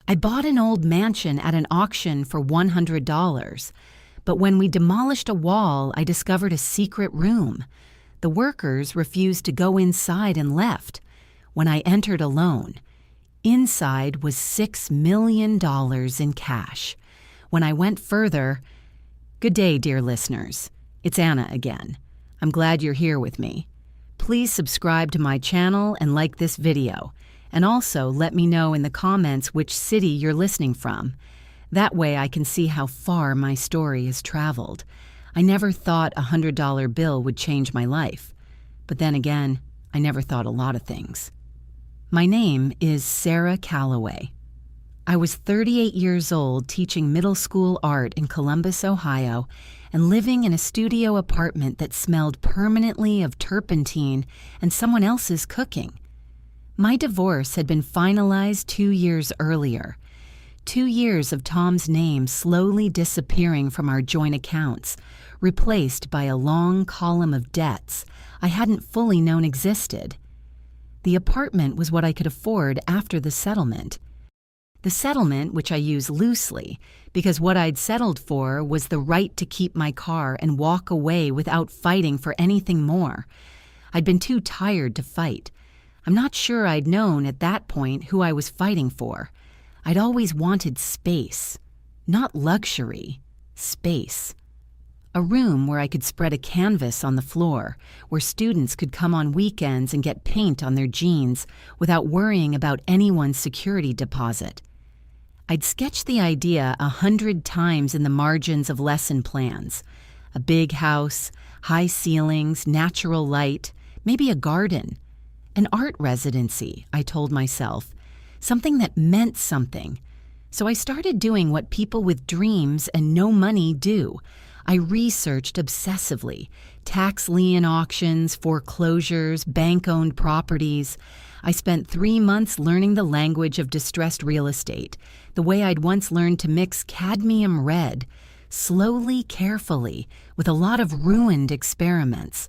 I bought an old mansion at an auction for $100, but when we demolished a wall, I discovered a secret room. The workers refused to go inside and left. When I entered alone, inside was $6 million in cash. When I went further, good day, dear listeners. It's Anna again. I'm glad you're here with me. Please subscribe to my channel and like this video. And also let me know in the comments which city you're listening from. That way I can see how far my story has traveled. I never thought a $100 bill would change my life. But then again, I never thought a lot of things. My name is Sarah Calloway. I was 38 years old teaching middle school art in Columbus, Ohio, and living in a studio apartment that smelled permanently of turpentine and someone else's cooking. My divorce had been finalized 2 years earlier. 2 years of Tom's name slowly disappearing from our joint accounts, replaced by a long column of debts I hadn't fully known existed. The apartment was what I could afford after the settlement. The settlement, which I use loosely, because what I'd settled for was the right to keep my car and walk away without fighting for anything more. I'd been too tired to fight. I'm not sure I'd known at that point who I was fighting for. I'd always wanted space. Not luxury. Space. A room where I could spread a canvas on the floor, where students could come on weekends and get paint on their jeans without worrying about anyone's security deposit. I'd sketched the idea 100 times in the margins of lesson plans. A big house, high ceilings, natural light, maybe a garden. An art residency, I told myself, something that meant something. So I started doing what people with dreams and no money do. I researched obsessively, tax lien auctions, foreclosures, bank-owned properties. I spent 3 months learning the language of distressed real estate, the way I'd once learned to mix cadmium red, slowly, carefully, with a lot of ruined experiments.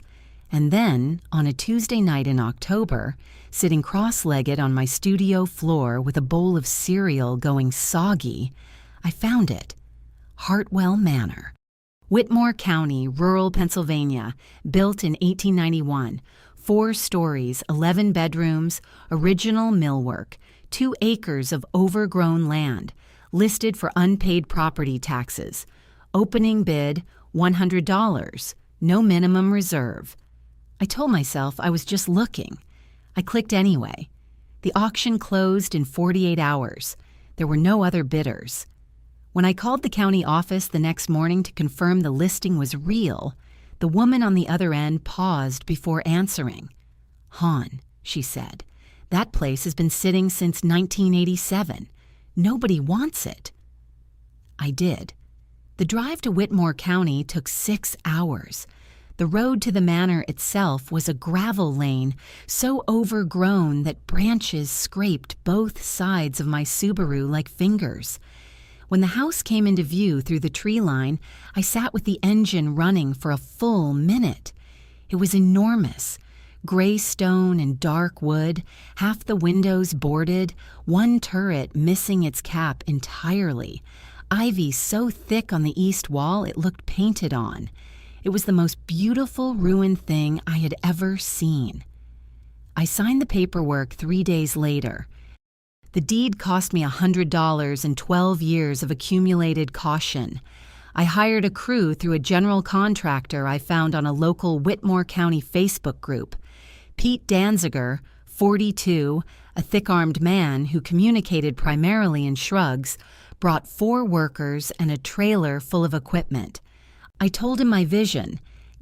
And then, on a Tuesday night in October, sitting cross-legged on my studio floor with a bowl of cereal going soggy, I found it. Hartwell Manor. Whitmore County, rural Pennsylvania, built in 1891, 4 stories, 11 bedrooms, original millwork, 2 acres of overgrown land, listed for unpaid property taxes. Opening bid, $100, no minimum reserve. I told myself I was just looking. I clicked anyway. The auction closed in 48 hours. There were no other bidders. When I called the county office the next morning to confirm the listing was real, the woman on the other end paused before answering. "Hon," she said, "that place has been sitting since 1987. Nobody wants it." I did. The drive to Whitmore County took 6 hours. The road to the manor itself was a gravel lane so overgrown that branches scraped both sides of my Subaru like fingers. When the house came into view through the tree line, I sat with the engine running for a full minute. It was enormous. Gray stone and dark wood, half the windows boarded, one turret missing its cap entirely. Ivy so thick on the east wall it looked painted on. It was the most beautiful ruined thing I had ever seen. I signed the paperwork 3 days later. The deed cost me $100 and 12 years of accumulated caution. I hired a crew through a general contractor I found on a local Whitmore County Facebook group. Pete Danziger, 42, a thick-armed man who communicated primarily in shrugs, brought 4 workers and a trailer full of equipment. I told him my vision: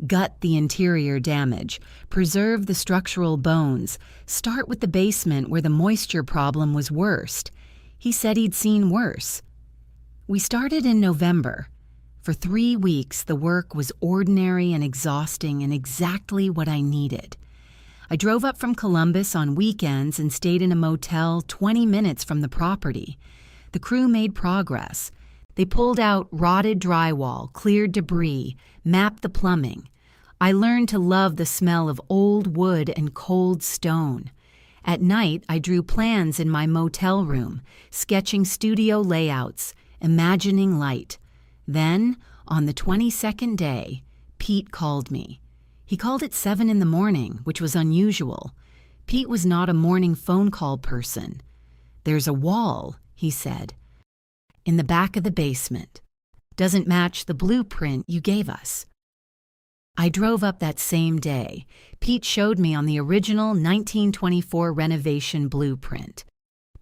gut the interior damage, preserve the structural bones, start with the basement where the moisture problem was worst. He said he'd seen worse. We started in November. For 3 weeks, the work was ordinary and exhausting and exactly what I needed. I drove up from Columbus on weekends and stayed in a motel 20 minutes from the property. The crew made progress. They pulled out rotted drywall, cleared debris, mapped the plumbing. I learned to love the smell of old wood and cold stone. At night, I drew plans in my motel room, sketching studio layouts, imagining light. Then, on the 22nd day, Pete called me. He called at 7 in the morning, which was unusual. Pete was not a morning phone call person. "There's a wall," he said, "in the back of the basement. Doesn't match the blueprint you gave us." I drove up that same day. Pete showed me on the original 1924 renovation blueprint.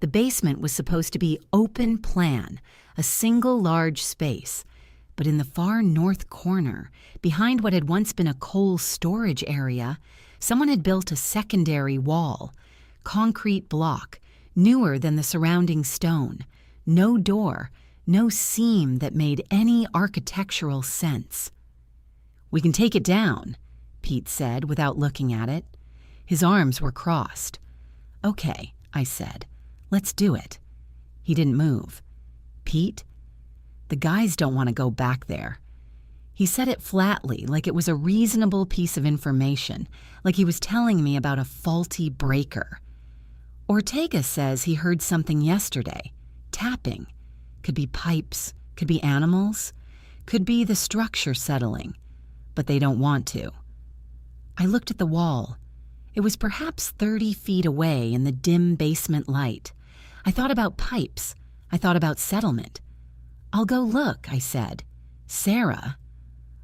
The basement was supposed to be open plan, a single large space. But in the far north corner, behind what had once been a coal storage area, someone had built a secondary wall, concrete block, newer than the surrounding stone, no door, no seam that made any architectural sense. "We can take it down," Pete said without looking at it. His arms were crossed. "Okay," I said. "Let's do it." He didn't move. "Pete, the guys don't want to go back there." He said it flatly, like it was a reasonable piece of information, like he was telling me about a faulty breaker. "Ortega says he heard something yesterday. Tapping. Could be pipes, could be animals, could be the structure settling. But they don't want to." I looked at the wall. It was perhaps 30 feet away in the dim basement light. I thought about pipes. I thought about settlement. "I'll go look," I said. "Sarah."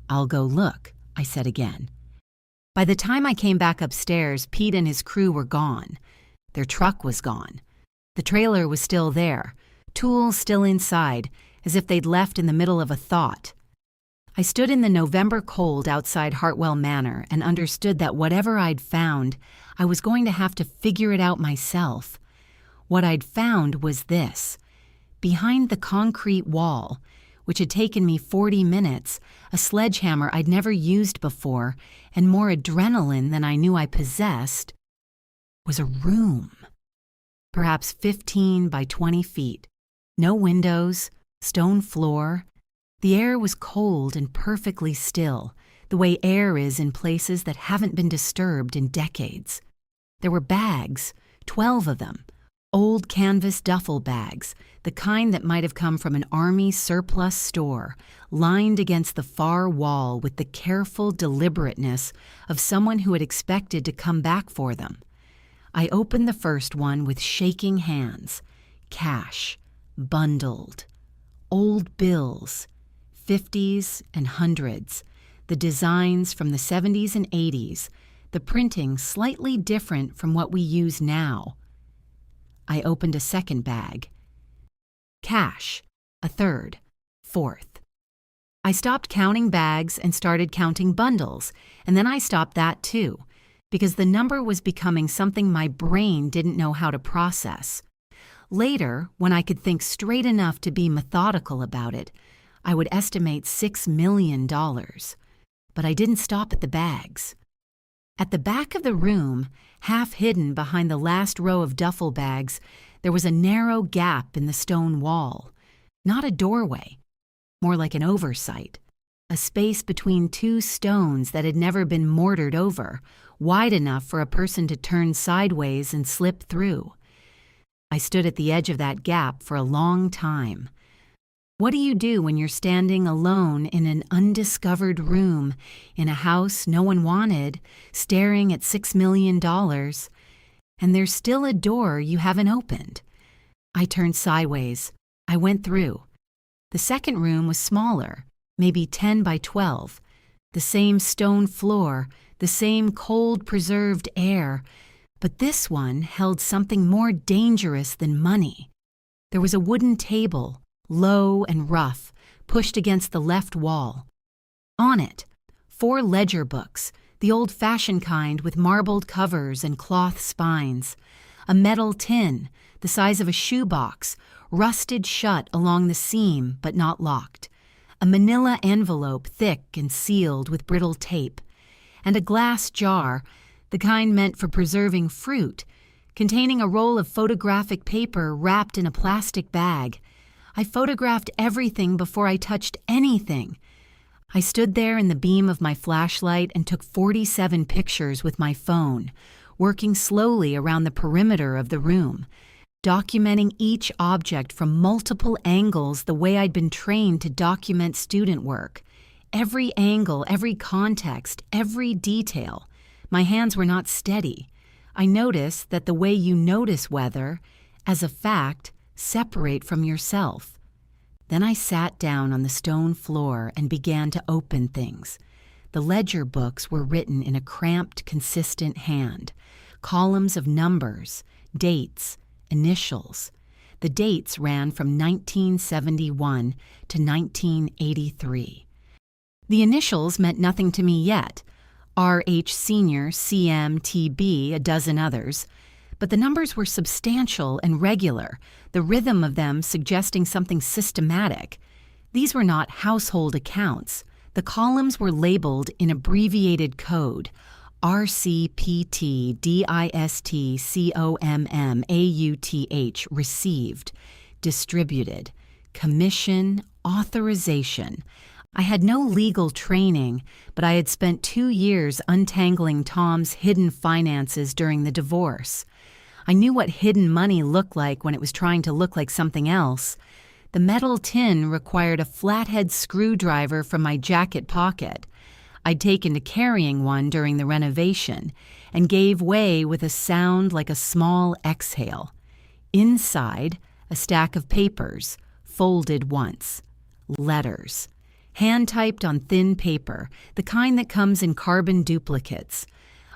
"I'll go look," I said again. By the time I came back upstairs, Pete and his crew were gone. Their truck was gone. The trailer was still there, tools still inside, as if they'd left in the middle of a thought. I stood in the November cold outside Hartwell Manor and understood that whatever I'd found, I was going to have to figure it out myself. What I'd found was this. Behind the concrete wall, which had taken me 40 minutes, a sledgehammer I'd never used before, and more adrenaline than I knew I possessed, was a room. Perhaps 15 by 20 feet. No windows, stone floor. The air was cold and perfectly still, the way air is in places that haven't been disturbed in decades. There were bags, 12 of them, old canvas duffel bags, the kind that might have come from an army surplus store, lined against the far wall with the careful deliberateness of someone who had expected to come back for them. I opened the first one with shaking hands. Cash, bundled, old bills, 50s and 100s, the designs from the 70s and 80s, the printing slightly different from what we use now. I opened a second bag. Cash, a third, fourth. I stopped counting bags and started counting bundles, and then I stopped that too, because the number was becoming something my brain didn't know how to process. Later, when I could think straight enough to be methodical about it, I would estimate $6 million. But I didn't stop at the bags. At the back of the room, half hidden behind the last row of duffel bags, there was a narrow gap in the stone wall. Not a doorway, more like an oversight. A space between two stones that had never been mortared over, wide enough for a person to turn sideways and slip through. I stood at the edge of that gap for a long time. What do you do when you're standing alone in an undiscovered room, in a house no one wanted, staring at $6 million, and there's still a door you haven't opened? I turned sideways. I went through. The second room was smaller, maybe 10 by 12. The same stone floor, the same cold preserved air, but this one held something more dangerous than money. There was a wooden table, low and rough, pushed against the left wall. On it, 4 ledger books, the old-fashioned kind with marbled covers and cloth spines. A metal tin, the size of a shoebox, rusted shut along the seam but not locked. A manila envelope thick and sealed with brittle tape. And a glass jar, the kind meant for preserving fruit, containing a roll of photographic paper wrapped in a plastic bag. I photographed everything before I touched anything. I stood there in the beam of my flashlight and took 47 pictures with my phone, working slowly around the perimeter of the room, documenting each object from multiple angles the way I'd been trained to document student work. Every angle, every context, every detail. My hands were not steady. I noticed that the way you notice weather, as a fact, separate from yourself. Then I sat down on the stone floor and began to open things. The ledger books were written in a cramped, consistent hand. Columns of numbers, dates, initials. The dates ran from 1971 to 1983. The initials meant nothing to me yet. RH Senior, CM, TB, a dozen others. But the numbers were substantial and regular, the rhythm of them suggesting something systematic. These were not household accounts. The columns were labeled in abbreviated code: RCPT, DIST, COMM, AUTH, received, distributed, commission, authorization. I had no legal training, but I had spent 2 years untangling Tom's hidden finances during the divorce. I knew what hidden money looked like when it was trying to look like something else. The metal tin required a flathead screwdriver from my jacket pocket. I'd taken to carrying one during the renovation and gave way with a sound like a small exhale. Inside, a stack of papers, folded once. Letters. Hand-typed on thin paper, the kind that comes in carbon duplicates.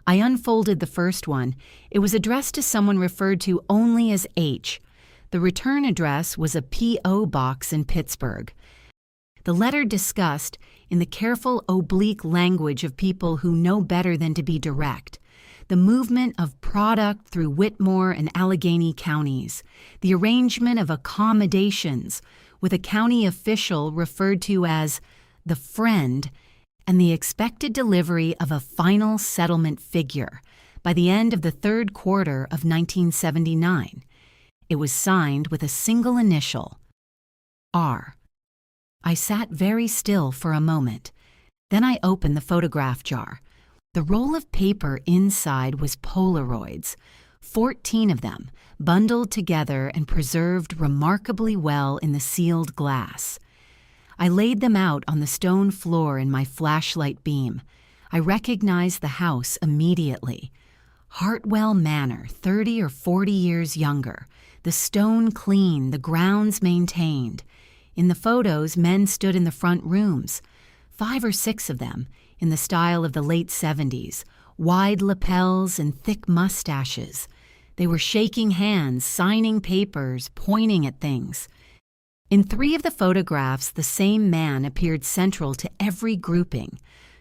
I unfolded the first one. It was addressed to someone referred to only as H. The return address was a P.O. box in Pittsburgh. The letter discussed, in the careful oblique language of people who know better than to be direct, the movement of product through Whitmore and Allegheny counties, the arrangement of accommodations, with a county official referred to as the friend, and the expected delivery of a final settlement figure by the end of the third quarter of 1979. It was signed with a single initial, R. I sat very still for a moment. Then I opened the photograph jar. The roll of paper inside was Polaroids, 14 of them, bundled together and preserved remarkably well in the sealed glass. I laid them out on the stone floor in my flashlight beam. I recognized the house immediately. Hartwell Manor, 30 or 40 years younger, the stone clean, the grounds maintained. In the photos, men stood in the front rooms, 5 or 6 of them, in the style of the late 70s, wide lapels and thick mustaches. They were shaking hands, signing papers, pointing at things. In 3 of the photographs, the same man appeared central to every grouping,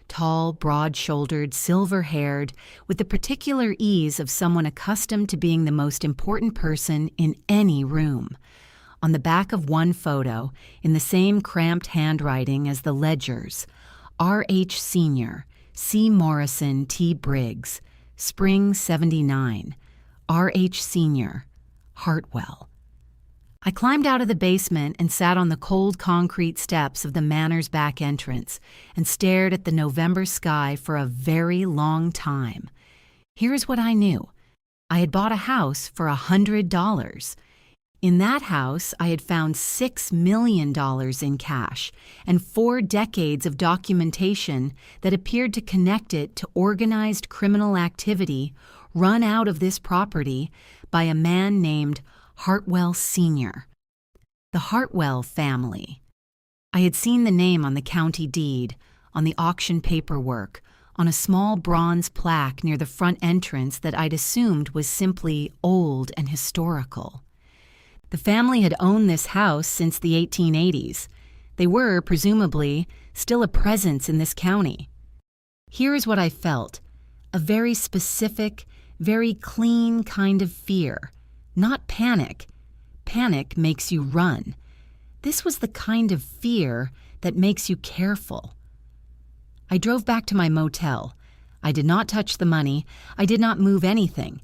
tall, broad-shouldered, silver-haired, with the particular ease of someone accustomed to being the most important person in any room. On the back of one photo, in the same cramped handwriting as the ledgers, R.H. Senior, C. Morrison, T. Briggs, Spring 79, R.H. Senior, Hartwell. I climbed out of the basement and sat on the cold concrete steps of the Manor's back entrance and stared at the November sky for a very long time. Here's what I knew. I had bought a house for $100. In that house, I had found $6 million in cash and 4 decades of documentation that appeared to connect it to organized criminal activity run out of this property by a man named Hartwell Sr. The Hartwell family. I had seen the name on the county deed, on the auction paperwork, on a small bronze plaque near the front entrance that I'd assumed was simply old and historical. The family had owned this house since the 1880s. They were, presumably, still a presence in this county. Here is what I felt: a very specific, very clean kind of fear. Not panic. Panic makes you run. This was the kind of fear that makes you careful. I drove back to my motel. I did not touch the money. I did not move anything.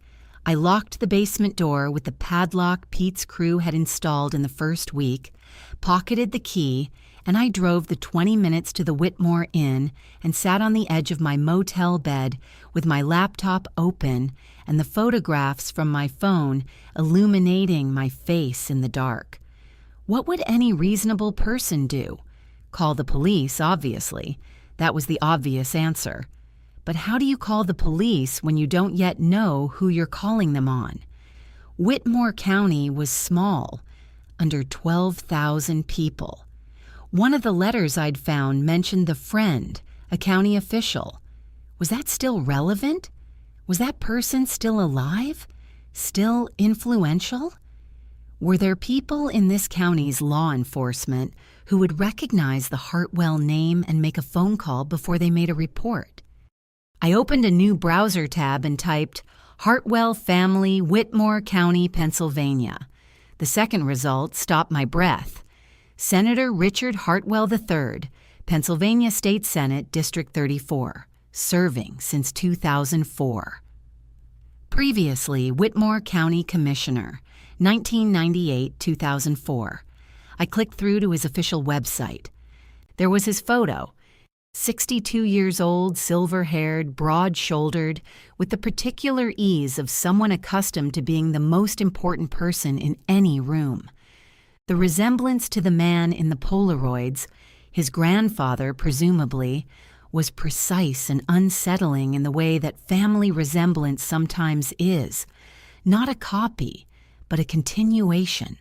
I locked the basement door with the padlock Pete's crew had installed in the first week, pocketed the key, and I drove the 20 minutes to the Whitmore Inn and sat on the edge of my motel bed with my laptop open and the photographs from my phone illuminating my face in the dark. What would any reasonable person do? Call the police, obviously. That was the obvious answer. But how do you call the police when you don't yet know who you're calling them on? Whitmore County was small, under 12,000 people. One of the letters I'd found mentioned the friend, a county official. Was that still relevant? Was that person still alive? Still influential? Were there people in this county's law enforcement who would recognize the Hartwell name and make a phone call before they made a report? I opened a new browser tab and typed Hartwell Family, Whitmore County, Pennsylvania. The second result stopped my breath. Senator Richard Hartwell III, Pennsylvania State Senate, District 34, serving since 2004. Previously, Whitmore County Commissioner, 1998-2004. I clicked through to his official website. There was his photo. 62 years old, silver-haired, broad-shouldered, with the particular ease of someone accustomed to being the most important person in any room. The resemblance to the man in the Polaroids, his grandfather presumably, was precise and unsettling in the way that family resemblance sometimes is. Not a copy, but a continuation.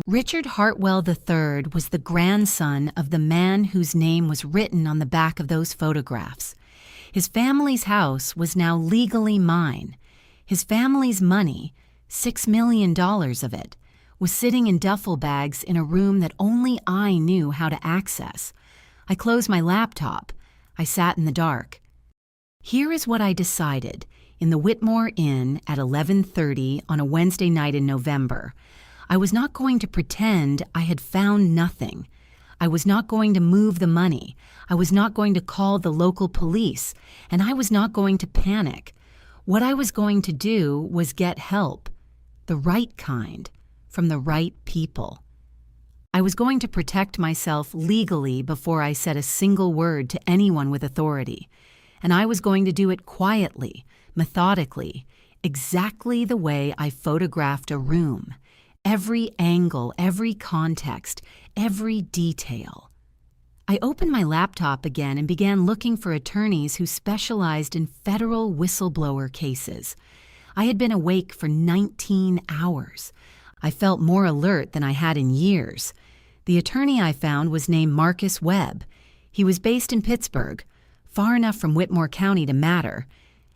Richard Hartwell III was the grandson of the man whose name was written on the back of those photographs. His family's house was now legally mine. His family's money, $6 million of it, was sitting in duffel bags in a room that only I knew how to access. I closed my laptop. I sat in the dark. Here is what I decided in the Whitmore Inn at 11:30 on a Wednesday night in November. I was not going to pretend I had found nothing. I was not going to move the money. I was not going to call the local police, and I was not going to panic. What I was going to do was get help, the right kind, from the right people. I was going to protect myself legally before I said a single word to anyone with authority, and I was going to do it quietly, methodically, exactly the way I photographed a room. Every angle, every context, every detail. I opened my laptop again and began looking for attorneys who specialized in federal whistleblower cases. I had been awake for 19 hours. I felt more alert than I had in years. The attorney I found was named Marcus Webb. He was based in Pittsburgh, far enough from Whitmore County to matter,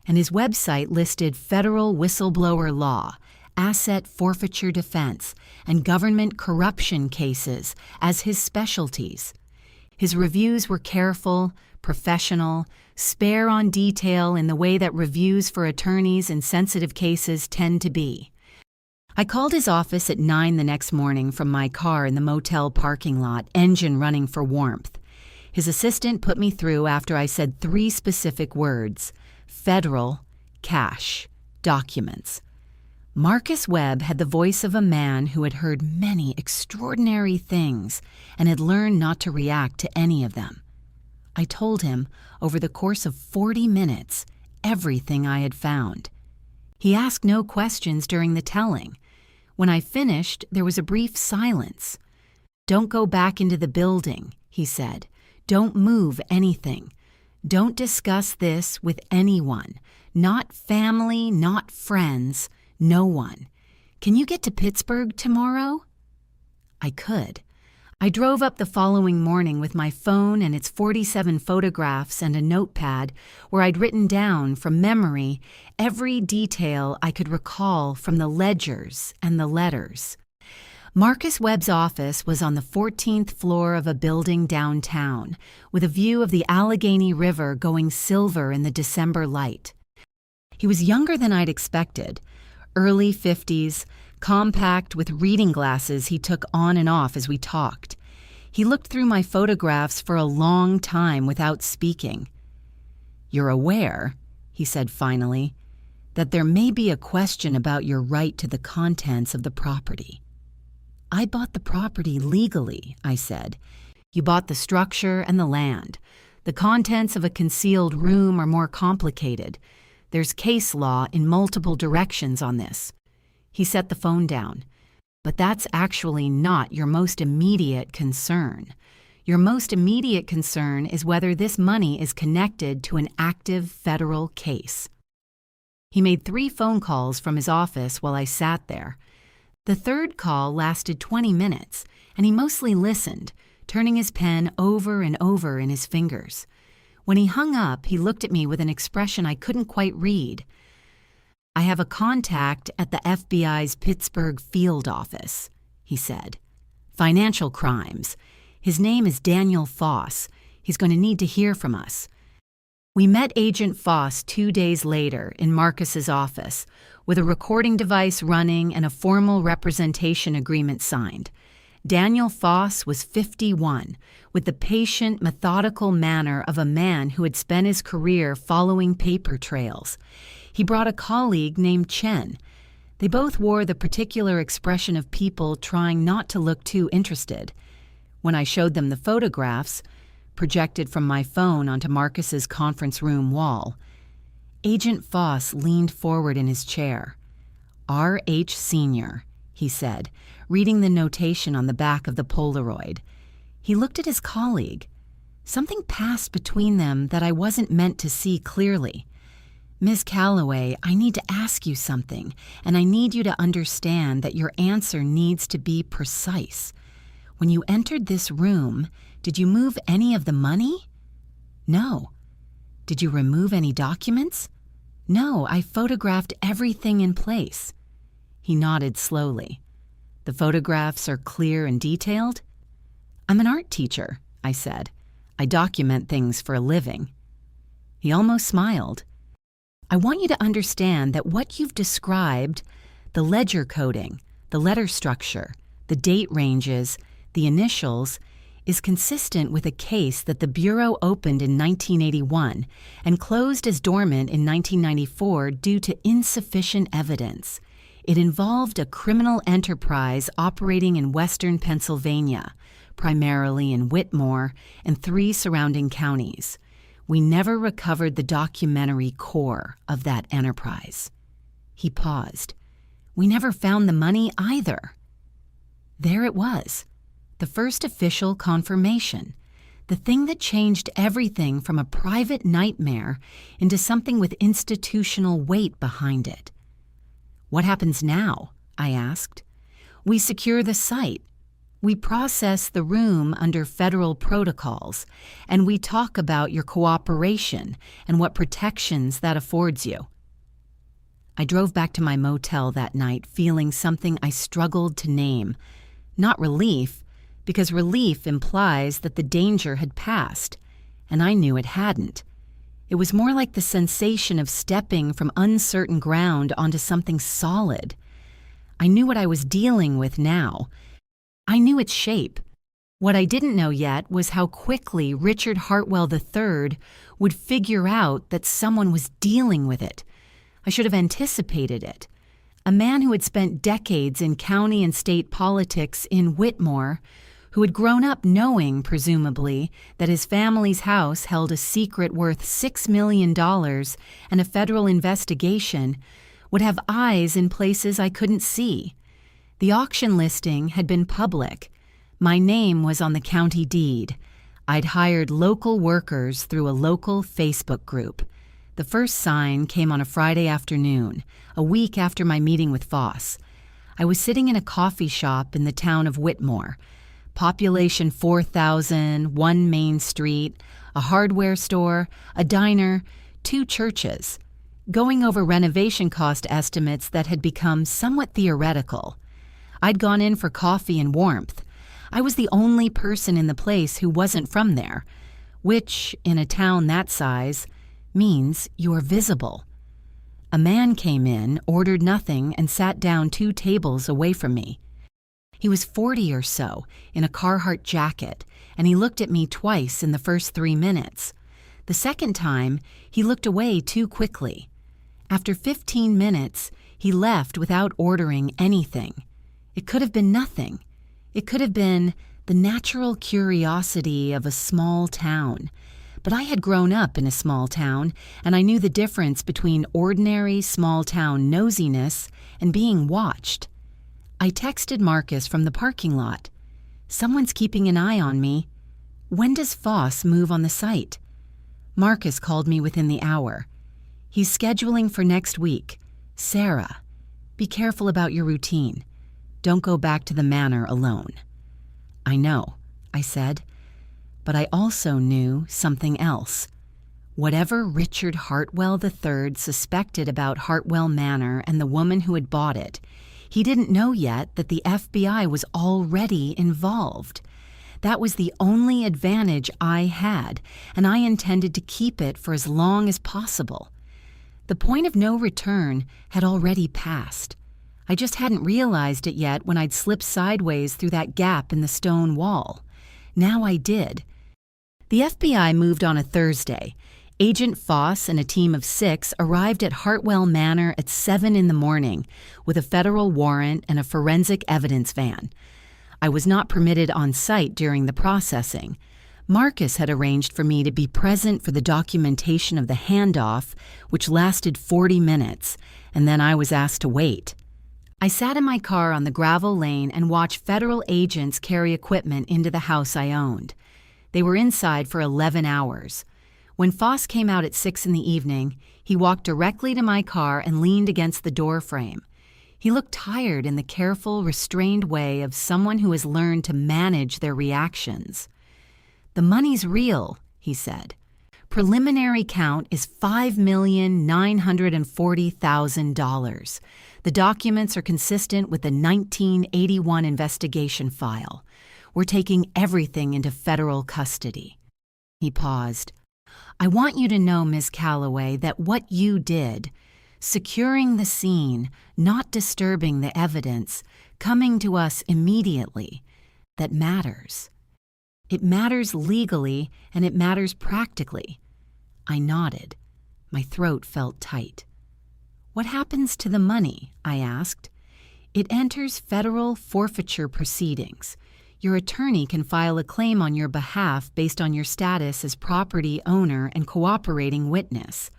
and his website listed federal whistleblower law, asset forfeiture defense, and government corruption cases as his specialties. His reviews were careful, professional, spare on detail in the way that reviews for attorneys in sensitive cases tend to be. I called his office at 9 the next morning from my car in the motel parking lot, engine running for warmth. His assistant put me through after I said 3 specific words: federal, cash, documents. Marcus Webb had the voice of a man who had heard many extraordinary things and had learned not to react to any of them. I told him, over the course of 40 minutes, everything I had found. He asked no questions during the telling. When I finished, there was a brief silence. "Don't go back into the building," he said. "Don't move anything. Don't discuss this with anyone. Not family, not friends, no one. Can you get to Pittsburgh tomorrow?" I could. I drove up the following morning with my phone and its 47 photographs and a notepad where I'd written down from memory every detail I could recall from the ledgers and the letters. Marcus Webb's office was on the 14th floor of a building downtown, with a view of the Allegheny River going silver in the December light. He was younger than I'd expected, early 50s, compact with reading glasses he took on and off as we talked. He looked through my photographs for a long time without speaking. "You're aware," he said finally, that there may be a question about your right to the contents of the property." "I bought the property legally," I said. "You bought the structure and the land. The contents of a concealed room are more complicated. There's case law in multiple directions on this." He set the phone down. "But that's actually not your most immediate concern. Your most immediate concern is whether this money is connected to an active federal case." He made 3 phone calls from his office while I sat there. The third call lasted 20 minutes, and he mostly listened, turning his pen over and over in his fingers. When he hung up, he looked at me with an expression I couldn't quite read. "I have a contact at the FBI's Pittsburgh field office," he said. "Financial crimes. His name is Daniel Foss. He's going to need to hear from us." We met Agent Foss 2 days later in Marcus's office, with a recording device running and a formal representation agreement signed. Daniel Foss was 51, with the patient, methodical manner of a man who had spent his career following paper trails. He brought a colleague named Chen. They both wore the particular expression of people trying not to look too interested. When I showed them the photographs, projected from my phone onto Marcus's conference room wall, Agent Foss leaned forward in his chair. "R.H. Sr.," he said, reading the notation on the back of the Polaroid. He looked at his colleague. Something passed between them that I wasn't meant to see clearly. "Ms. Calloway, I need to ask you something, and I need you to understand that your answer needs to be precise. When you entered this room, did you move any of the money?" "No." "Did you remove any documents?" "No, I photographed everything in place." He nodded slowly. "The photographs are clear and detailed?" "I'm an art teacher," I said. "I document things for a living." He almost smiled. "I want you to understand that what you've described, the ledger coding, the letter structure, the date ranges, the initials, is consistent with a case that the Bureau opened in 1981 and closed as dormant in 1994 due to insufficient evidence. It involved a criminal enterprise operating in western Pennsylvania, primarily in Whitmore and 3 surrounding counties. We never recovered the documentary core of that enterprise." He paused. "We never found the money either." There it was. The first official confirmation, the thing that changed everything from a private nightmare into something with institutional weight behind it. "What happens now?" I asked. "We secure the site. We process the room under federal protocols, and we talk about your cooperation and what protections that affords you." I drove back to my motel that night feeling something I struggled to name. Not relief, because relief implies that the danger had passed, and I knew it hadn't. It was more like the sensation of stepping from uncertain ground onto something solid. I knew what I was dealing with now. I knew its shape. What I didn't know yet was how quickly Richard Hartwell III would figure out that someone was dealing with it. I should have anticipated it. A man who had spent decades in county and state politics in Whitmore, who had grown up knowing, presumably, that his family's house held a secret worth $6 million and a federal investigation, would have eyes in places I couldn't see. The auction listing had been public. My name was on the county deed. I'd hired local workers through a local Facebook group. The first sign came on a Friday afternoon, a week after my meeting with Foss. I was sitting in a coffee shop in the town of Whitmore. Population 4,000, 1 main street, a hardware store, a diner, 2 churches, going over renovation cost estimates that had become somewhat theoretical. I'd gone in for coffee and warmth. I was the only person in the place who wasn't from there, which, in a town that size, means you're visible. A man came in, ordered nothing, and sat down 2 tables away from me. He was 40 or so, in a Carhartt jacket, and he looked at me twice in the first 3 minutes. The second time, he looked away too quickly. After 15 minutes, he left without ordering anything. It could have been nothing. It could have been the natural curiosity of a small town. But I had grown up in a small town, and I knew the difference between ordinary small-town nosiness and being watched. I texted Marcus from the parking lot. "Someone's keeping an eye on me. When does Foss move on the site?" Marcus called me within the hour. "He's scheduling for next week. Sarah, be careful about your routine. Don't go back to the manor alone." "I know," I said. But I also knew something else. Whatever Richard Hartwell III suspected about Hartwell Manor and the woman who had bought it, he didn't know yet that the FBI was already involved. That was the only advantage I had, and I intended to keep it for as long as possible. The point of no return had already passed. I just hadn't realized it yet when I'd slipped sideways through that gap in the stone wall. Now I did. The FBI moved on a Thursday. Agent Foss and a team of 6 arrived at Hartwell Manor at 7 in the morning with a federal warrant and a forensic evidence van. I was not permitted on site during the processing. Marcus had arranged for me to be present for the documentation of the handoff, which lasted 40 minutes, and then I was asked to wait. I sat in my car on the gravel lane and watched federal agents carry equipment into the house I owned. They were inside for 11 hours. When Foss came out at 6 in the evening, he walked directly to my car and leaned against the door frame. He looked tired in the careful, restrained way of someone who has learned to manage their reactions. "The money's real," he said. "Preliminary count is $5,940,000. The documents are consistent with the 1981 investigation file. We're taking everything into federal custody." He paused. "I want you to know, Ms. Calloway, that what you did, securing the scene, not disturbing the evidence, coming to us immediately, that matters. It matters legally and it matters practically." I nodded. My throat felt tight. "What happens to the money?" I asked. "It enters federal forfeiture proceedings. Your attorney can file a claim on your behalf based on your status as property owner and cooperating witness.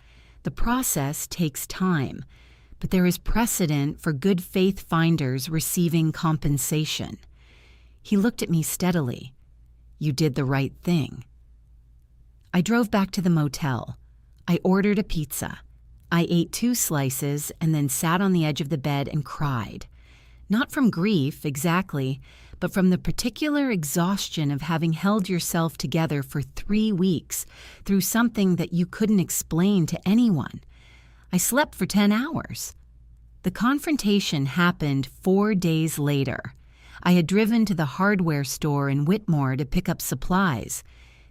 The process takes time, but there is precedent for good faith finders receiving compensation." He looked at me steadily. "You did the right thing." I drove back to the motel. I ordered a pizza. I ate 2 slices and then sat on the edge of the bed and cried. Not from grief, exactly, but from the particular exhaustion of having held yourself together for 3 weeks through something that you couldn't explain to anyone. I slept for 10 hours. The confrontation happened 4 days later. I had driven to the hardware store in Whitmore to pick up supplies.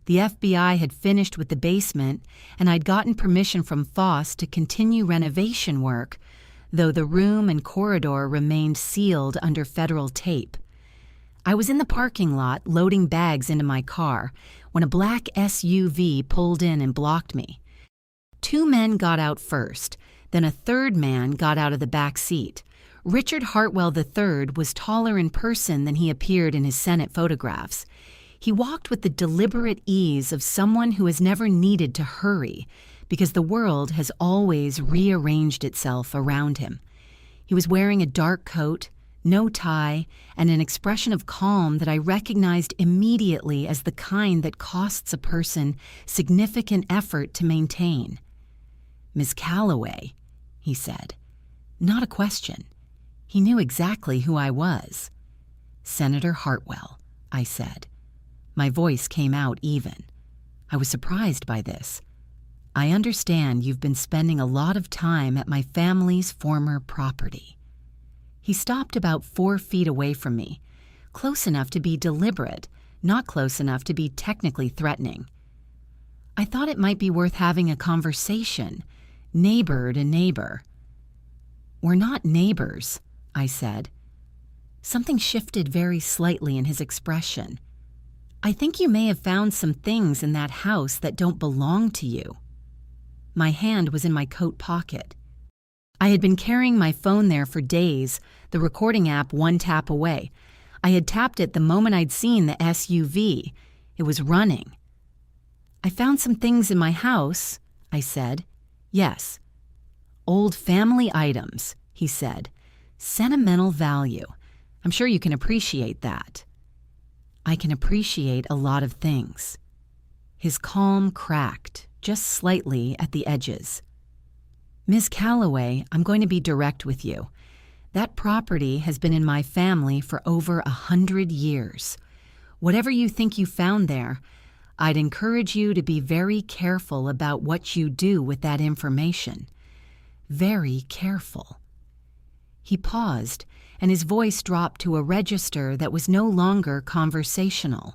The FBI had finished with the basement, and I'd gotten permission from Foss to continue renovation work, though the room and corridor remained sealed under federal tape. I was in the parking lot loading bags into my car when a black SUV pulled in and blocked me. 2 men got out first, then a 3rd man got out of the back seat. Richard Hartwell III was taller in person than he appeared in his Senate photographs. He walked with the deliberate ease of someone who has never needed to hurry, because the world has always rearranged itself around him. He was wearing a dark coat, no tie, and an expression of calm that I recognized immediately as the kind that costs a person significant effort to maintain. "Ms. Calloway," he said. Not a question. He knew exactly who I was. "Senator Hartwell," I said. My voice came out even. I was surprised by this. "I understand you've been spending a lot of time at my family's former property." He stopped about 4 feet away from me, close enough to be deliberate, not close enough to be technically threatening. I thought it might be worth having a conversation, neighbor to neighbor. "We're not neighbors," I said. Something shifted very slightly in his expression. "I think you may have found some things in that house that don't belong to you." My hand was in my coat pocket. I had been carrying my phone there for days, the recording app one tap away. I had tapped it the moment I'd seen the SUV. It was running. "I found some things in my house," I said. "Yes." "Old family items," he said. "Sentimental value. I'm sure you can appreciate that." "I can appreciate a lot of things." His calm cracked, just slightly at the edges. "Miss Calloway, I'm going to be direct with you. That property has been in my family for over 100 years. Whatever you think you found there, I'd encourage you to be very careful about what you do with that information. Very careful." He paused, and his voice dropped to a register that was no longer conversational.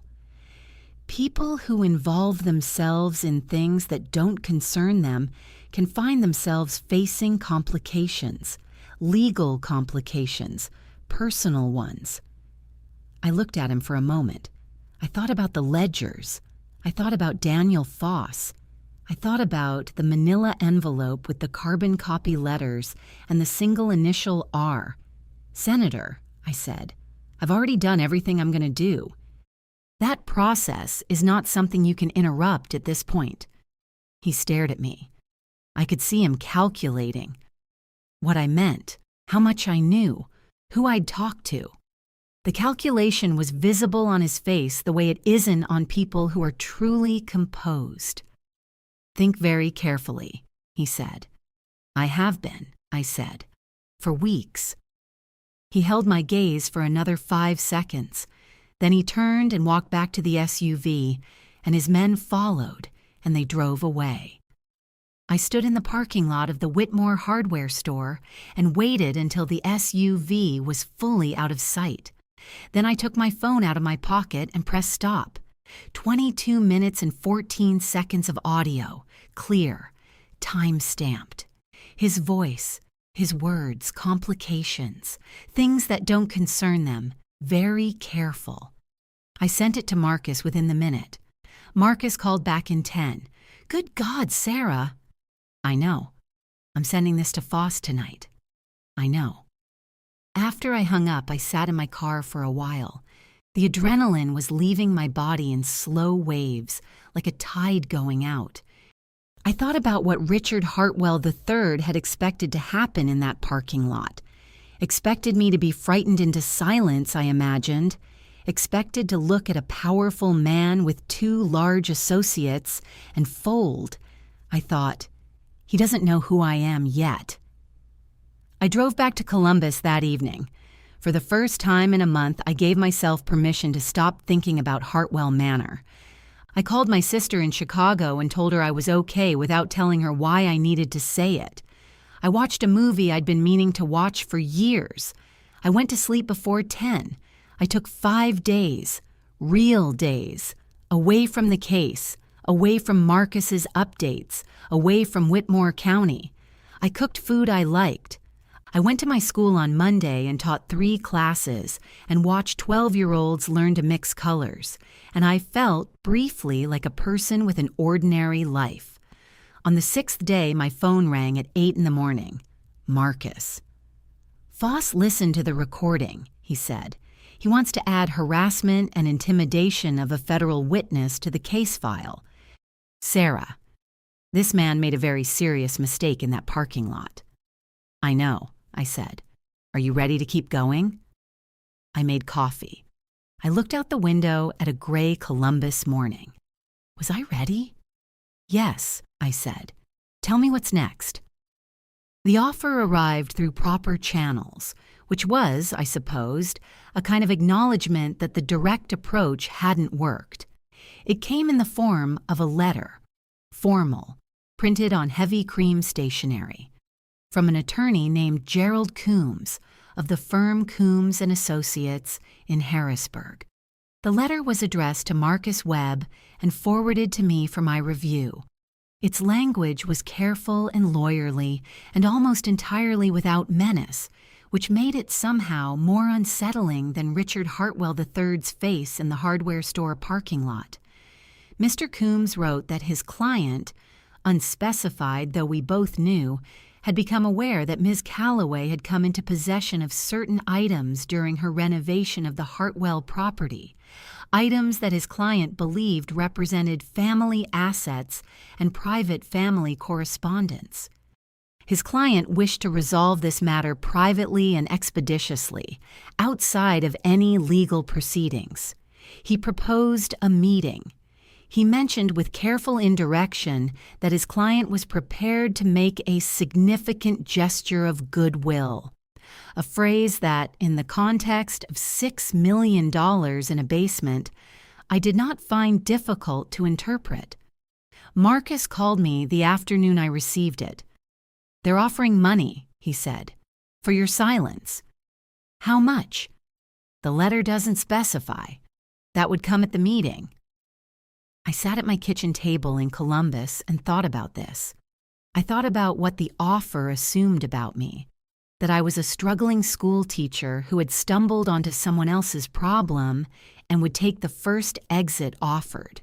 People who involve themselves in things that don't concern them can find themselves facing complications, legal complications, personal ones. I looked at him for a moment. I thought about the ledgers. I thought about Daniel Foss. I thought about the manila envelope with the carbon copy letters and the single initial R. "Senator," I said, "I've already done everything I'm going to do. That process is not something you can interrupt at this point." He stared at me. I could see him calculating what I meant, how much I knew, who I'd talked to. The calculation was visible on his face the way it isn't on people who are truly composed. "Think very carefully," he said. "I have been," I said, "for weeks." He held my gaze for another 5 seconds. Then he turned and walked back to the SUV, and his men followed, and they drove away. I stood in the parking lot of the Whitmore hardware store and waited until the SUV was fully out of sight. Then I took my phone out of my pocket and pressed stop. 22 minutes and 14 seconds of audio, clear, time-stamped. His voice, his words, complications, things that don't concern them, very careful. I sent it to Marcus within the minute. Marcus called back in 10. "Good God, Sarah." "I know. I'm sending this to Foss tonight." "I know." After I hung up, I sat in my car for a while. The adrenaline was leaving my body in slow waves, like a tide going out. I thought about what Richard Hartwell III had expected to happen in that parking lot. Expected me to be frightened into silence, I imagined. Expected to look at a powerful man with 2 large associates and fold. I thought, he doesn't know who I am yet. I drove back to Columbus that evening. For the first time in a month, I gave myself permission to stop thinking about Hartwell Manor. I called my sister in Chicago and told her I was okay without telling her why I needed to say it. I watched a movie I'd been meaning to watch for years. I went to sleep before 10. I took 5 days, real days, away from the case, away from Marcus's updates, away from Whitmore County. I cooked food I liked. I went to my school on Monday and taught 3 classes and watched 12-year-olds learn to mix colors, and I felt briefly like a person with an ordinary life. On the 6th day, my phone rang at 8 in the morning. Marcus. "Foss listened to the recording," he said. "He wants to add harassment and intimidation of a federal witness to the case file. Sarah, this man made a very serious mistake in that parking lot." "I know," I said. "Are you ready to keep going?" I made coffee. I looked out the window at a gray Columbus morning. Was I ready? "Yes," I said. "Tell me what's next." The offer arrived through proper channels, which was, I supposed, a kind of acknowledgement that the direct approach hadn't worked. It came in the form of a letter, formal, printed on heavy cream stationery, from an attorney named Gerald Coombs of the firm Coombs & Associates in Harrisburg. The letter was addressed to Marcus Webb and forwarded to me for my review. Its language was careful and lawyerly and almost entirely without menace, which made it somehow more unsettling than Richard Hartwell III's face in the hardware store parking lot. Mr. Coombs wrote that his client, unspecified though we both knew, had become aware that Ms. Calloway had come into possession of certain items during her renovation of the Hartwell property, items that his client believed represented family assets and private family correspondence. His client wished to resolve this matter privately and expeditiously, outside of any legal proceedings. He proposed a meeting. He mentioned with careful indirection that his client was prepared to make a significant gesture of goodwill, a phrase that, in the context of $6 million in abasement, I did not find difficult to interpret. Marcus called me the afternoon I received it. "They're offering money," he said, "for your silence." "How much?" "The letter doesn't specify. That would come at the meeting." I sat at my kitchen table in Columbus and thought about this. I thought about what the offer assumed about me, that I was a struggling school teacher who had stumbled onto someone else's problem and would take the first exit offered,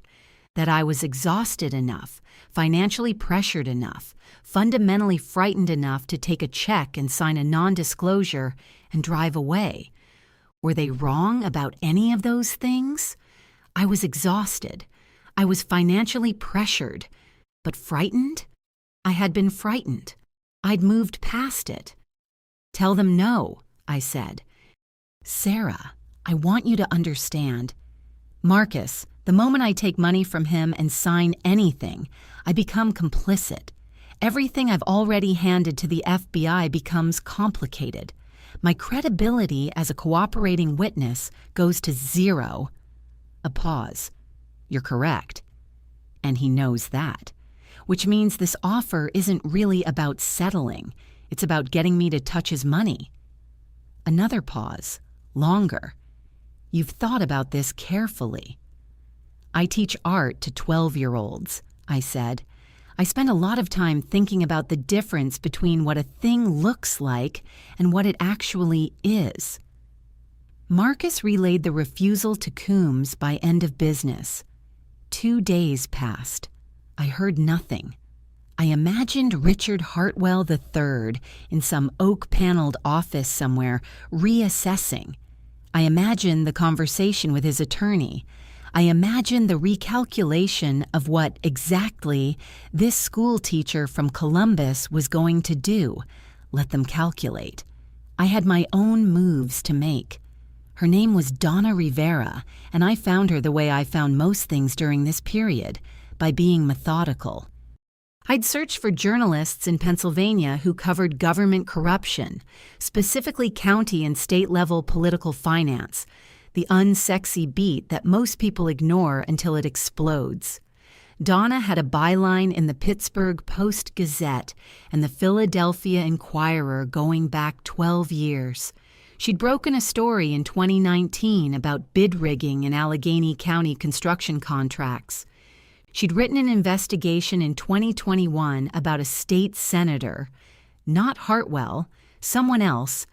that I was exhausted enough, financially pressured enough, fundamentally frightened enough to take a check and sign a non-disclosure and drive away. Were they wrong about any of those things? I was exhausted. I was financially pressured, but frightened? I had been frightened. I'd moved past it. "Tell them no," I said. "Sarah, I want you to understand. Marcus, the moment I take money from him and sign anything, I become complicit. Everything I've already handed to the FBI becomes complicated. My credibility as a cooperating witness goes to zero." A pause. "You're correct." And he knows that, which means this offer isn't really about settling. It's about getting me to touch his money. Another pause, longer. "You've thought about this carefully." "I teach art to 12-year-olds, I said. "I spend a lot of time thinking about the difference between what a thing looks like and what it actually is." Marcus relayed the refusal to Coombs by end of business. 2 days passed. I heard nothing. I imagined Richard Hartwell III in some oak-paneled office somewhere, reassessing. I imagined the conversation with his attorney. I imagined the recalculation of what exactly this school teacher from Columbus was going to do. Let them calculate. I had my own moves to make. Her name was Donna Rivera, and I found her the way I found most things during this period, by being methodical. I'd searched for journalists in Pennsylvania who covered government corruption, specifically county and state-level political finance, the unsexy beat that most people ignore until it explodes. Donna had a byline in the Pittsburgh Post-Gazette and the Philadelphia Inquirer going back 12 years. She'd broken a story in 2019 about bid rigging in Allegheny County construction contracts. She'd written an investigation in 2021 about a state senator, not Hartwell, someone else,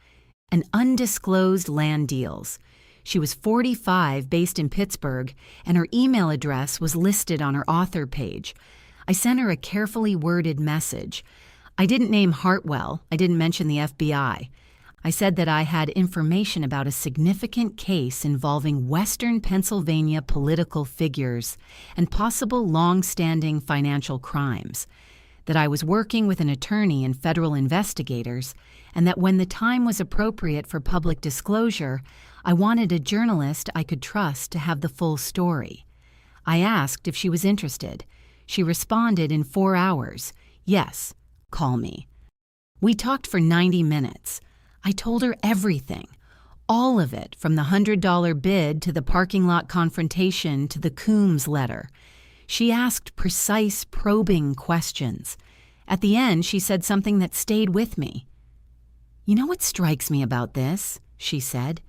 and undisclosed land deals. She was 45, based in Pittsburgh, and her email address was listed on her author page. I sent her a carefully worded message. I didn't name Hartwell. I didn't mention the FBI. I said that I had information about a significant case involving Western Pennsylvania political figures and possible long-standing financial crimes, that I was working with an attorney and federal investigators, and that when the time was appropriate for public disclosure, I wanted a journalist I could trust to have the full story. I asked if she was interested. She responded in 4 hours, "Yes, call me." We talked for 90 minutes. I told her everything, all of it, from the $100 bid to the parking lot confrontation to the Coombs letter. She asked precise, probing questions. At the end, she said something that stayed with me. "You know what strikes me about this?" she said.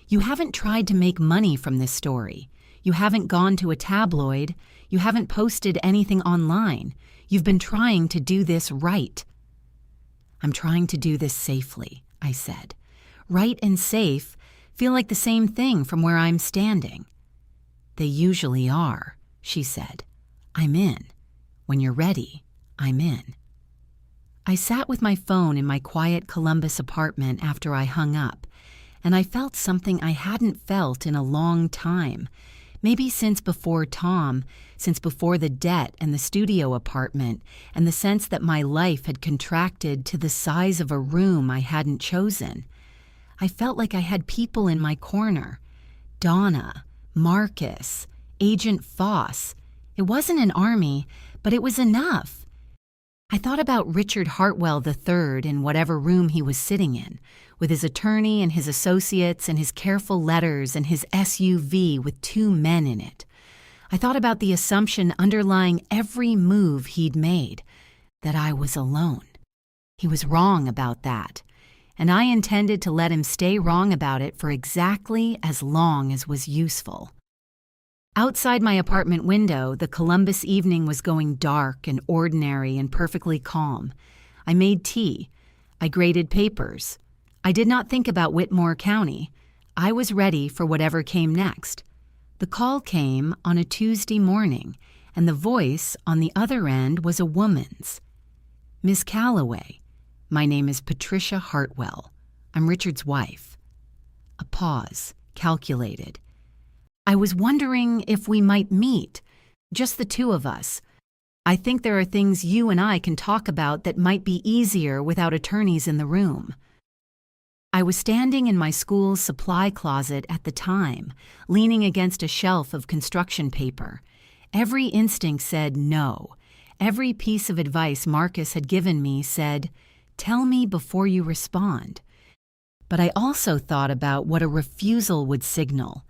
"You haven't tried to make money from this story. You haven't gone to a tabloid. You haven't posted anything online. You've been trying to do this right." "I'm trying to do this safely," I said. "Right and safe feel like the same thing from where I'm standing." "They usually are," she said. "I'm in. When you're ready, I'm in." I sat with my phone in my quiet Columbus apartment after I hung up, and I felt something I hadn't felt in a long time. Maybe since before Tom, since before the debt and the studio apartment, and the sense that my life had contracted to the size of a room I hadn't chosen. I felt like I had people in my corner. Donna, Marcus, Agent Foss. It wasn't an army, but it was enough. I thought about Richard Hartwell III in whatever room he was sitting in, with his attorney and his associates and his careful letters and his SUV with 2 men in it. I thought about the assumption underlying every move he'd made, that I was alone. He was wrong about that, and I intended to let him stay wrong about it for exactly as long as was useful. Outside my apartment window, the Columbus evening was going dark and ordinary and perfectly calm. I made tea. I graded papers. I did not think about Whitmore County. I was ready for whatever came next. The call came on a Tuesday morning, and the voice on the other end was a woman's. "Miss Calloway, my name is Patricia Hartwell. I'm Richard's wife." A pause, calculated. "I was wondering if we might meet, just the 2 of us. I think there are things you and I can talk about that might be easier without attorneys in the room." I was standing in my school's supply closet at the time, leaning against a shelf of construction paper. Every instinct said no. Every piece of advice Marcus had given me said, "Tell me before you respond." But I also thought about what a refusal would signal,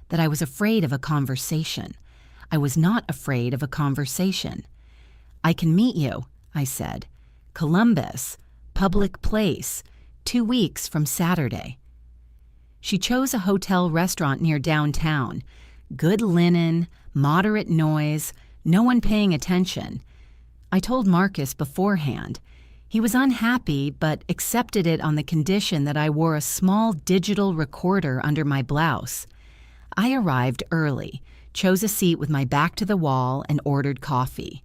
that I was afraid of a conversation. I was not afraid of a conversation. "I can meet you," I said. "Columbus, public place, 2 weeks from Saturday." She chose a hotel restaurant near downtown. Good linen, moderate noise, no one paying attention. I told Marcus beforehand. He was unhappy, but accepted it on the condition that I wore a small digital recorder under my blouse. I arrived early, chose a seat with my back to the wall, and ordered coffee.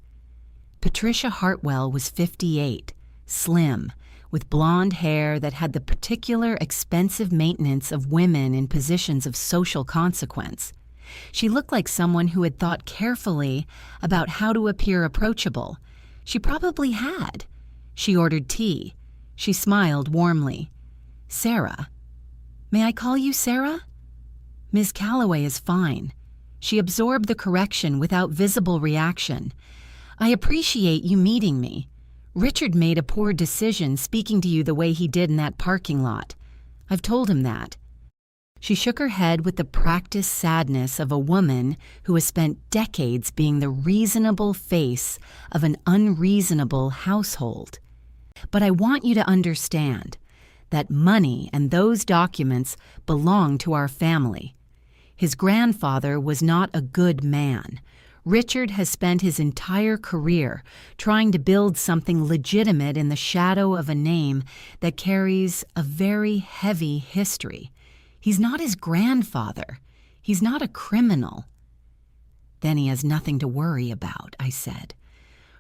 Patricia Hartwell was 58, slim, with blonde hair that had the particular expensive maintenance of women in positions of social consequence. She looked like someone who had thought carefully about how to appear approachable. She probably had. She ordered tea. She smiled warmly. "Sarah. May I call you Sarah?" "Ms. Calloway is fine." She absorbed the correction without visible reaction. "I appreciate you meeting me. Richard made a poor decision speaking to you the way he did in that parking lot. I've told him that." She shook her head with the practiced sadness of a woman who has spent decades being the reasonable face of an unreasonable household. "But I want you to understand that money and those documents belong to our family. His grandfather was not a good man. Richard has spent his entire career trying to build something legitimate in the shadow of a name that carries a very heavy history. He's not his grandfather. He's not a criminal." "Then he has nothing to worry about," I said.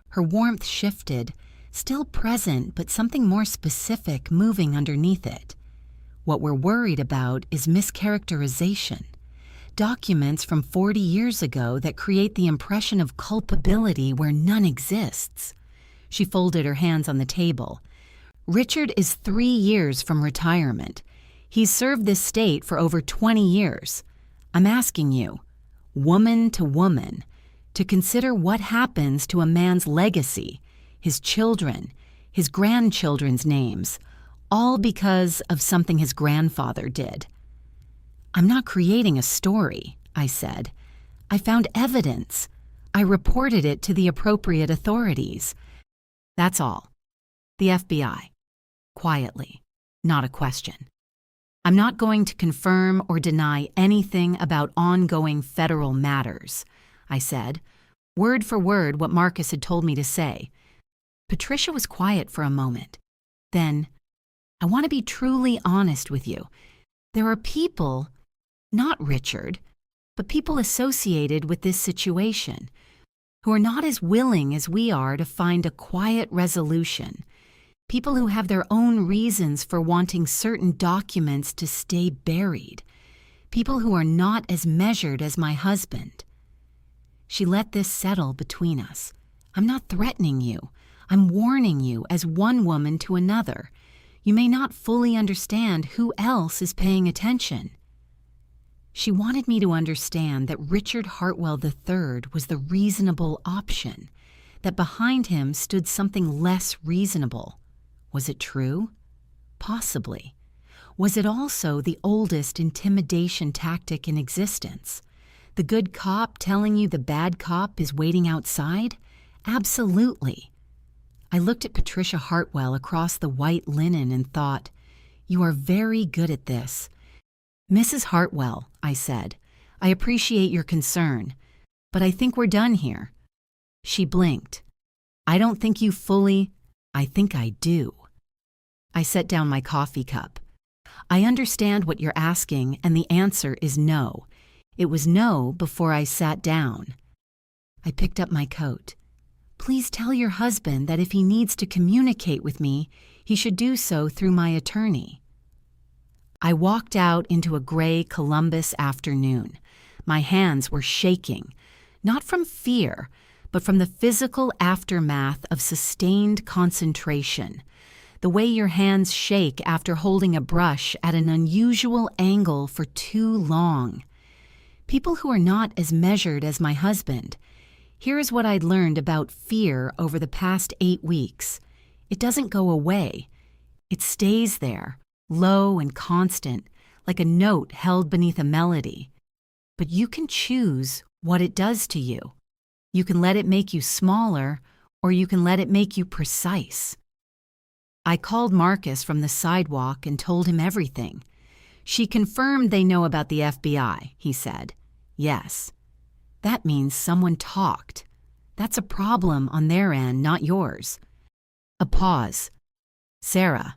Her warmth shifted, still present, but something more specific moving underneath it. "What we're worried about is mischaracterization. Documents from 40 years ago that create the impression of culpability where none exists." She folded her hands on the table. "Richard is 3 years from retirement. He's served this state for over 20 years. I'm asking you, woman to woman, to consider what happens to a man's legacy, his children, his grandchildren's names, all because of something his grandfather did." "I'm not creating a story," I said. "I found evidence. I reported it to the appropriate authorities. That's all. The FBI." Quietly, not a question. "I'm not going to confirm or deny anything about ongoing federal matters," I said, word for word what Marcus had told me to say. Patricia was quiet for a moment. Then, "I want to be truly honest with you. There are people, not Richard, but people associated with this situation, who are not as willing as we are to find a quiet resolution. People who have their own reasons for wanting certain documents to stay buried. People who are not as measured as my husband. She let this settle between us. I'm not threatening you. I'm warning you as one woman to another. You may not fully understand who else is paying attention. She wanted me to understand that Richard Hartwell III was the reasonable option, that behind him stood something less reasonable. Was it true? Possibly. Was it also the oldest intimidation tactic in existence? The good cop telling you the bad cop is waiting outside? Absolutely. I looked at Patricia Hartwell across the white linen and thought, "You are very good at this." "Mrs. Hartwell," I said, "I appreciate your concern, but I think we're done here." She blinked. "I don't think you fully—" "I think I do." I set down my coffee cup. "I understand what you're asking, and the answer is no." It was no before I sat down. I picked up my coat. "Please tell your husband that if he needs to communicate with me, he should do so through my attorney." I walked out into a gray Columbus afternoon. My hands were shaking, not from fear, but from the physical aftermath of sustained concentration. The way your hands shake after holding a brush at an unusual angle for too long. People who are not as measured as my husband. Here is what I'd learned about fear over the past 8 weeks. It doesn't go away. It stays there, low and constant, like a note held beneath a melody. But you can choose what it does to you. You can let it make you smaller, or you can let it make you precise. I called Marcus from the sidewalk and told him everything. "She confirmed they know about the FBI," he said. "Yes." "That means someone talked. That's a problem on their end, not yours." A pause. "Sarah,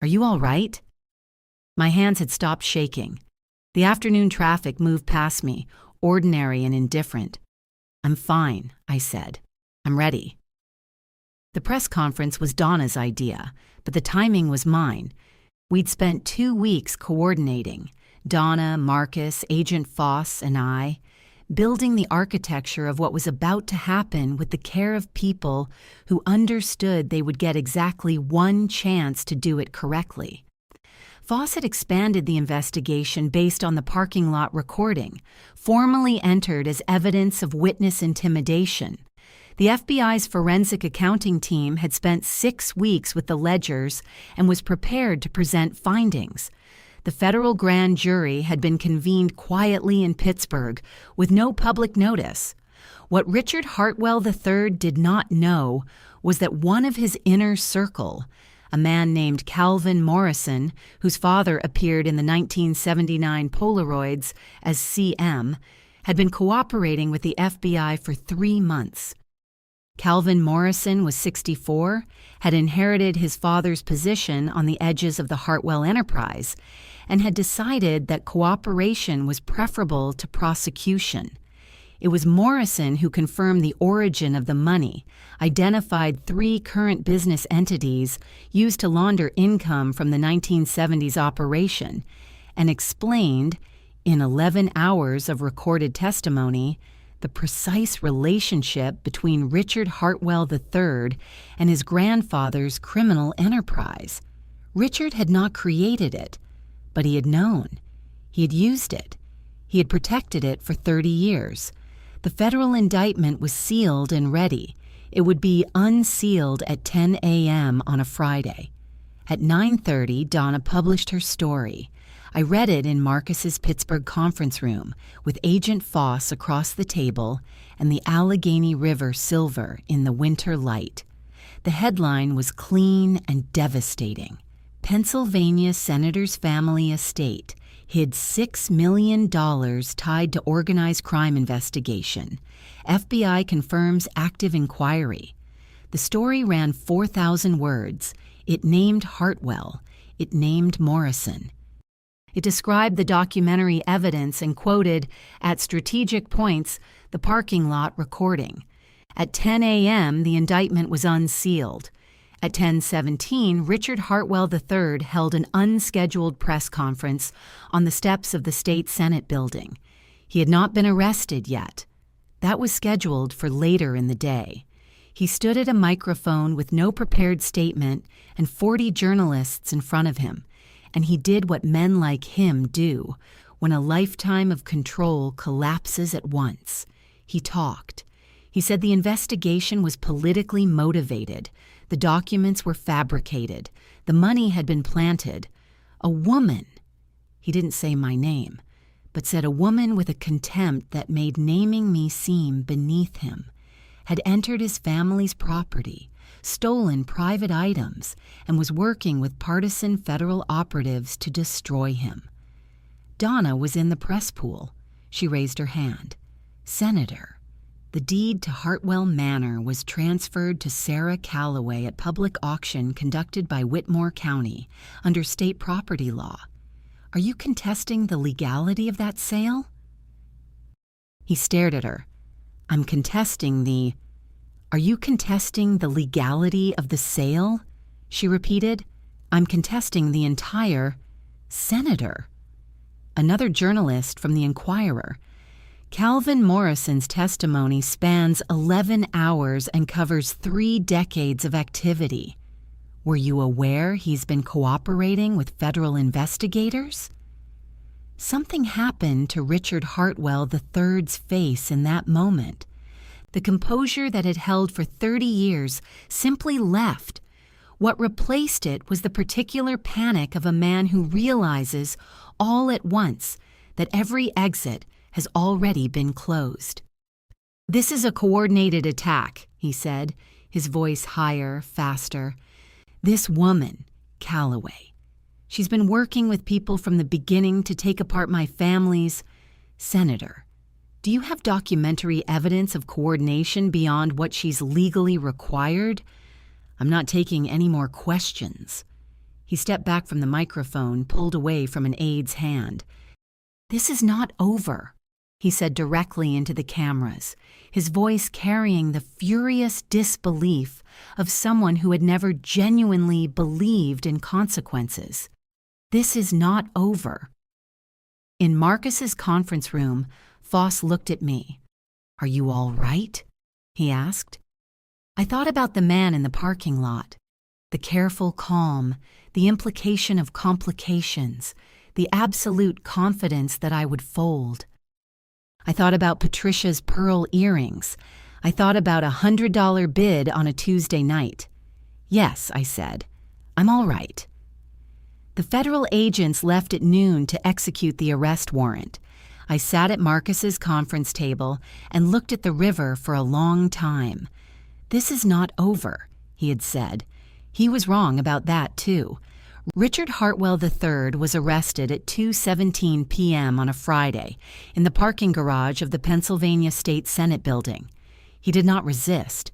are you all right?" My hands had stopped shaking. The afternoon traffic moved past me, ordinary and indifferent. "I'm fine," I said. "I'm ready." The press conference was Donna's idea, but the timing was mine. We'd spent 2 weeks coordinating, Donna, Marcus, Agent Foss, and I, building the architecture of what was about to happen with the care of people who understood they would get exactly one chance to do it correctly. Foss had expanded the investigation based on the parking lot recording, formally entered as evidence of witness intimidation. The FBI's forensic accounting team had spent 6 weeks with the ledgers and was prepared to present findings. The federal grand jury had been convened quietly in Pittsburgh with no public notice. What Richard Hartwell III did not know was that one of his inner circle, a man named Calvin Morrison, whose father appeared in the 1979 Polaroids as CM, had been cooperating with the FBI for 3 months. Calvin Morrison was 64, had inherited his father's position on the edges of the Hartwell enterprise, and had decided that cooperation was preferable to prosecution. It was Morrison who confirmed the origin of the money, identified 3 current business entities used to launder income from the 1970s operation, and explained, in 11 hours of recorded testimony, the precise relationship between Richard Hartwell III and his grandfather's criminal enterprise. Richard had not created it, but he had known. He had used it. He had protected it for 30 years. The federal indictment was sealed and ready. It would be unsealed at 10 a.m. on a Friday. At 9:30, Donna published her story. I read it in Marcus's Pittsburgh conference room, with Agent Foss across the table and the Allegheny River silver in the winter light. The headline was clean and devastating. Pennsylvania senator's family estate hid $6 million tied to organized crime investigation. FBI confirms active inquiry. The story ran 4,000 words. It named Hartwell. It named Morrison. It described the documentary evidence and quoted, at strategic points, the parking lot recording. At 10 a.m., the indictment was unsealed. At 10:17, Richard Hartwell III held an unscheduled press conference on the steps of the State Senate building. He had not been arrested yet. That was scheduled for later in the day. He stood at a microphone with no prepared statement and 40 journalists in front of him, and he did what men like him do when a lifetime of control collapses at once. He talked. He said the investigation was politically motivated. The documents were fabricated. The money had been planted. A woman, he didn't say my name, but said a woman with a contempt that made naming me seem beneath him, had entered his family's property, stolen private items, and was working with partisan federal operatives to destroy him. Donna was in the press pool. She raised her hand. Senator. The deed to Hartwell Manor was transferred to Sarah Calloway at public auction conducted by Whitmore County under state property law. Are you contesting the legality of that sale? He stared at her. I'm contesting the... Are you contesting the legality of the sale? She repeated. I'm contesting the entire... Senator. Another journalist from the Inquirer. Calvin Morrison's testimony spans 11 hours and covers 3 decades of activity. Were you aware he's been cooperating with federal investigators? Something happened to Richard Hartwell III's face in that moment. The composure that had held for 30 years simply left. What replaced it was the particular panic of a man who realizes all at once that every exit has already been closed. This is a coordinated attack, he said, his voice higher, faster. This woman, Calloway, she's been working with people from the beginning to take apart my family's... Senator, do you have documentary evidence of coordination beyond what she's legally required? I'm not taking any more questions. He stepped back from the microphone, pulled away from an aide's hand. This is not over, he said directly into the cameras, his voice carrying the furious disbelief of someone who had never genuinely believed in consequences. This is not over. In Marcus's conference room, Foss looked at me. Are you all right? He asked. I thought about the man in the parking lot, the careful calm, the implication of complications, the absolute confidence that I would fold. I thought about Patricia's pearl earrings. I thought about a $100 bid on a Tuesday night. Yes, I said, I'm all right. The federal agents left at noon to execute the arrest warrant. I sat at Marcus's conference table and looked at the river for a long time. This is not over, he had said. He was wrong about that, too. Richard Hartwell III was arrested at 2:17 p.m. on a Friday in the parking garage of the Pennsylvania State Senate building. He did not resist.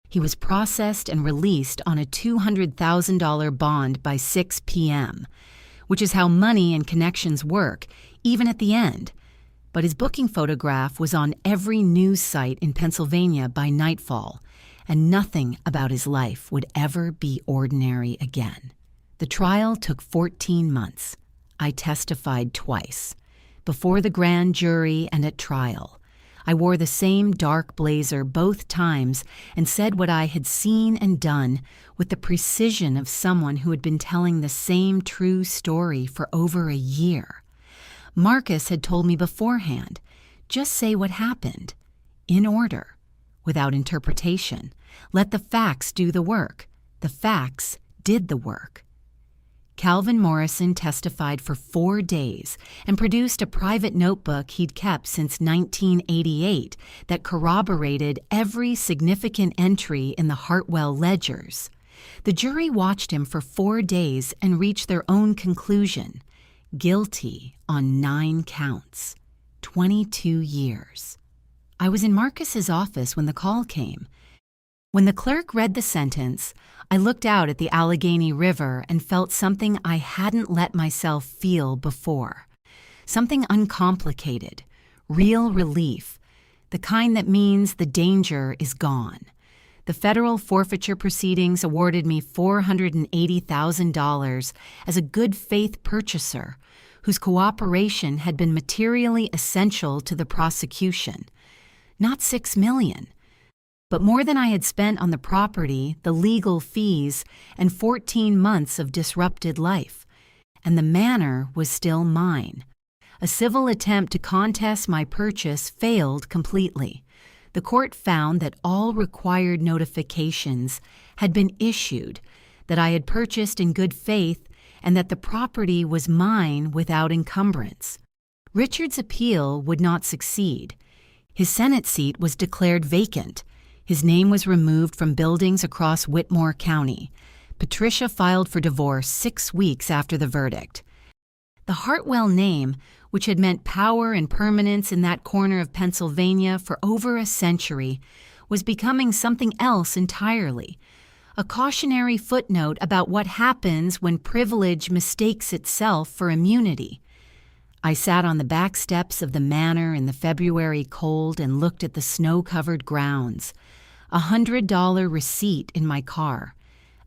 He was processed and released on a $200,000 bond by 6 p.m., which is how money and connections work, even at the end. But his booking photograph was on every news site in Pennsylvania by nightfall, and nothing about his life would ever be ordinary again. The trial took 14 months. I testified twice, before the grand jury and at trial. I wore the same dark blazer both times and said what I had seen and done with the precision of someone who had been telling the same true story for over a year. Marcus had told me beforehand, just say what happened, in order, without interpretation. Let the facts do the work. The facts did the work. Calvin Morrison testified for 4 days and produced a private notebook he'd kept since 1988 that corroborated every significant entry in the Hartwell ledgers. The jury watched him for 4 days and reached their own conclusion. Guilty on 9 counts. 22 years. I was in Marcus's office when the call came. When the clerk read the sentence, I looked out at the Allegheny River and felt something I hadn't let myself feel before. Something uncomplicated, real relief, the kind that means the danger is gone. The federal forfeiture proceedings awarded me $480,000 as a good faith purchaser whose cooperation had been materially essential to the prosecution. Not $6 million, but more than I had spent on the property, the legal fees, and 14 months of disrupted life. And the manor was still mine. A civil attempt to contest my purchase failed completely. The court found that all required notifications had been issued, that I had purchased in good faith, and that the property was mine without encumbrance. Richard's appeal would not succeed. His Senate seat was declared vacant. His name was removed from buildings across Whitmore County. Patricia filed for divorce 6 weeks after the verdict. The Hartwell name, which had meant power and permanence in that corner of Pennsylvania for over a century, was becoming something else entirely. A cautionary footnote about what happens when privilege mistakes itself for immunity. I sat on the back steps of the manor in the February cold and looked at the snow-covered grounds. $100 receipt in my car.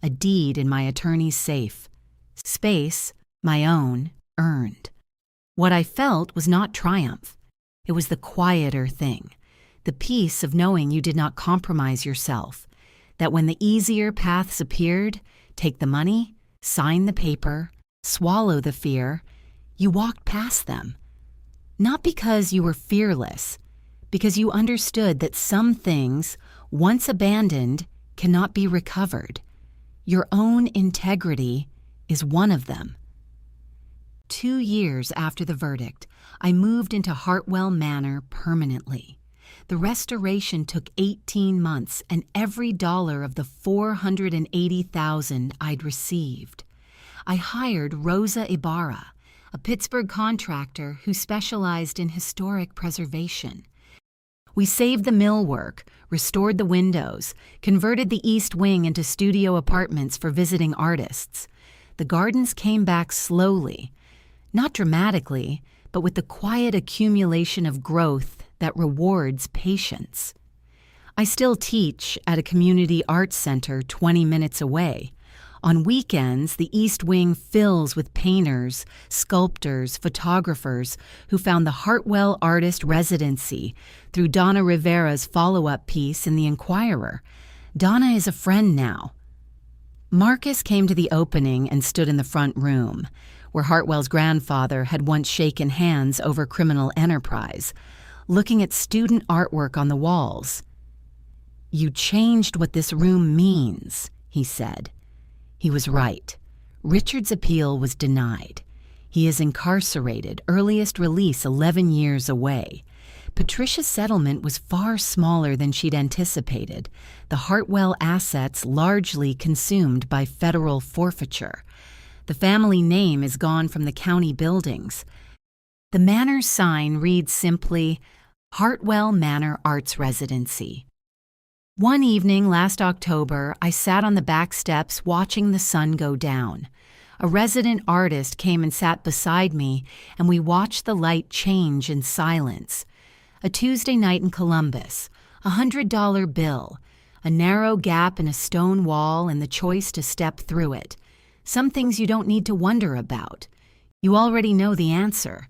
A deed in my attorney's safe. Space, my own, earned. What I felt was not triumph. It was the quieter thing, the peace of knowing you did not compromise yourself, that when the easier paths appeared, take the money, sign the paper, swallow the fear, you walked past them. Not because you were fearless, because you understood that some things, once abandoned, cannot be recovered. Your own integrity is one of them. 2 years after the verdict, I moved into Hartwell Manor permanently. The restoration took 18 months and every dollar of the $480,000 I'd received. I hired Rosa Ibarra, a Pittsburgh contractor who specialized in historic preservation. We saved the millwork, restored the windows, converted the east wing into studio apartments for visiting artists. The gardens came back slowly, not dramatically, but with the quiet accumulation of growth that rewards patience. I still teach at a community arts center 20 minutes away. On weekends, the East Wing fills with painters, sculptors, photographers who found the Hartwell Artist Residency through Donna Rivera's follow-up piece in The Inquirer. Donna is a friend now. Marcus came to the opening and stood in the front room, where Hartwell's grandfather had once shaken hands over criminal enterprise, looking at student artwork on the walls. "You changed what this room means," he said. He was right. Richard's appeal was denied. He is incarcerated, earliest release 11 years away. Patricia's settlement was far smaller than she'd anticipated, the Hartwell assets largely consumed by federal forfeiture. The family name is gone from the county buildings. The manor's sign reads simply, Hartwell Manor Arts Residency. One evening last October, I sat on the back steps watching the sun go down. A resident artist came and sat beside me, and we watched the light change in silence. A Tuesday night in Columbus, $100 bill, a narrow gap in a stone wall and the choice to step through it. Some things you don't need to wonder about. You already know the answer.